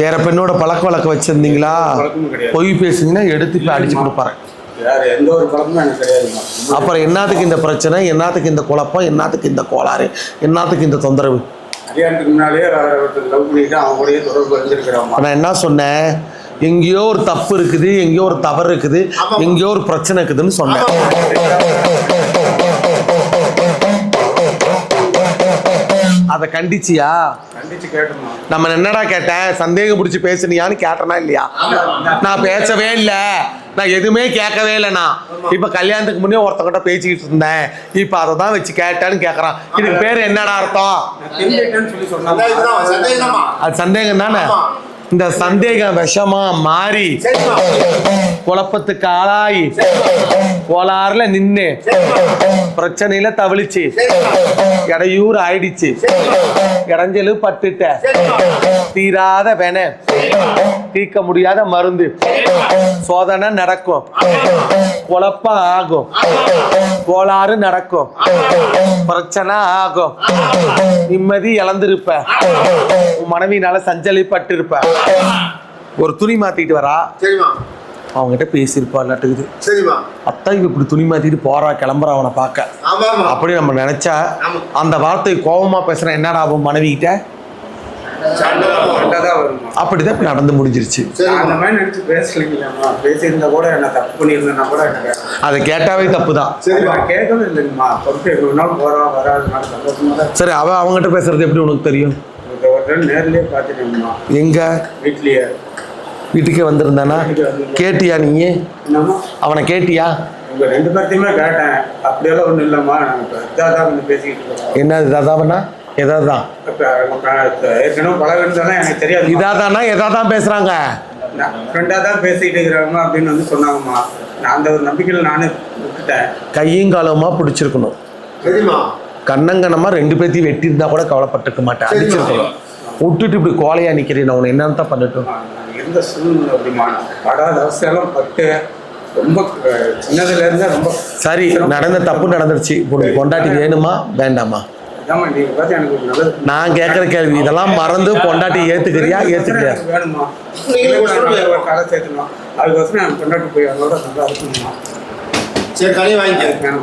வேற பெண்ணோட பழக்க வழக்கம் வச்சிருந்தீங்களா? பொய் பேசுனீங்கன்னா எடுத்து இப்போ அடிச்சு கொடுப்பாரு. வேற எந்த ஒரு பழக்கமும் எனக்கு கிடையாதுமா. அப்புறம் என்னத்துக்கு இந்த பிரச்சனை, என்னத்துக்கு இந்த குழப்பம், என்னத்துக்கு இந்த கோளாறு, என்னத்துக்கு இந்த தொந்தரவு? கல்யாணத்துக்கு முன்னாலே லவ் பண்ணிட்டு அவங்க கூடயே தொடர்பு வச்சிருக்கிறாமா. நான் என்ன சொன்னேன், எங்கேயோ ஒரு தப்பு இருக்குது, எங்கேயோ ஒரு தவறு இருக்குது, எங்கேயோ ஒரு பிரச்சனை இருக்குதுன்னு சொன்னேன். அதை கண்டிச்சியா? கண்டிச்சு கேட்டோமா. நம்ம என்னடா கேட்டேன், சந்தேகம் பிடிச்சி பேசுனியான்னு கேட்டனா இல்லையா? நான் பேசவே இல்லை, நான் எதுவுமே கேட்கவே இல்லைண்ணா. இப்ப கல்யாணத்துக்கு முன்னே ஒருத்தங்கிட்ட பேசிக்கிட்டு இருந்தேன், இப்ப அதை தான் வச்சு கேட்டேன்னு கேட்கறான். இதுக்கு பேர் என்னடா அர்த்தம்? அது சந்தேகம் தானே. இந்த சந்தேகம் விஷமா மாறி குழப்பத்துக்கு ஆளாயி கோளாறுல நின்று பிரச்சனையில தவிழிச்சு இடையூறு ஆயிடுச்சு, இடைஞ்சலு பட்டுட்ட, தீராத வென, தீர்க்க முடியாத மருந்து, சோதனை நடக்கும், குழப்பம் ஆகும், கோளாறு நடக்கும், பிரச்சனை ஆகும், நிம்மதி இழந்திருப்ப, உன் மனைவினால சஞ்சலிப்பட்டிருப்ப. ஒரு துணி மாத்திட்டு வரா, அவங்ககிட்ட பேசியிருப்பா நட்டுக்குது, அத்தான் இப்படி துணி மாத்திட்டு போறா கிளம்புறா அவனை பார்க்க, அப்படி நம்ம நினைச்சா அந்த வார்த்தை கோபமா பேசுறேன் என்னடா அவன் மனைவி கிட்ட அப்படிதான் இப்ப நடந்து முடிஞ்சிருச்சு. அதை கேட்டாவே தப்புதான். சரி, அவ அவங்ககிட்ட பேசுறது எப்படி உனக்கு தெரியும்? எங்க வீட்டுக்கே வந்திருந்தானா? கேட்டியா நீ அவனை? கேட்டியா? ரெண்டு பேர்த்தையுமே கேட்டேன். அப்படியெல்லாம் ஒன்றும் இல்லைம்மா, நாங்கள் பேசிக்கிட்டு. என்னது தாதாவனா? எதாதான் ஏற்கனவே பழகிருந்தாலும் எனக்கு தெரியாது. இதாதானா எதாதான் பேசுறாங்க, ஃப்ரெண்டாக தான் பேசிக்கிட்டு இருக்கிறாங்க அப்படின்னு வந்து சொன்னாங்கம்மா. நான் அந்த ஒரு நம்பிக்கையில் நானே விட்டுட்டேன். கையும் காலமா பிடிச்சிருக்கணும், கண்ணங்கனமா ரெண்டு பேர்த்தையும் வெட்டி இருந்தா கூட கவலைப்பட்டிருக்க மாட்டேன், அடிச்சிருக்கணும். விட்டுட்டு இப்படி கோலையா நிக்கிறேன், நான் உன்னை என்னன்னு தான் பண்ணட்டும்? எந்த சூழ்நிலை அப்படிமா படாத அவசியம் பட்டு ரொம்ப சின்னதுல இருந்தா ரொம்ப. சரி, நடந்த தப்பு நடந்துருச்சு, பொண்டாட்டி வேணுமா வேண்டாமா? நான் கேட்கிற கேள்வி இதெல்லாம் மறந்து பொண்டாட்டி ஏத்துக்கிறியா ஏத்துக்கிறியா? வேணுமா, கதை சேர்த்துமா, அதுக்கோசரம் பொண்டாட்டி போய் அதோட நல்லா இருக்குமா. சரி, கனி வாங்கிக்க.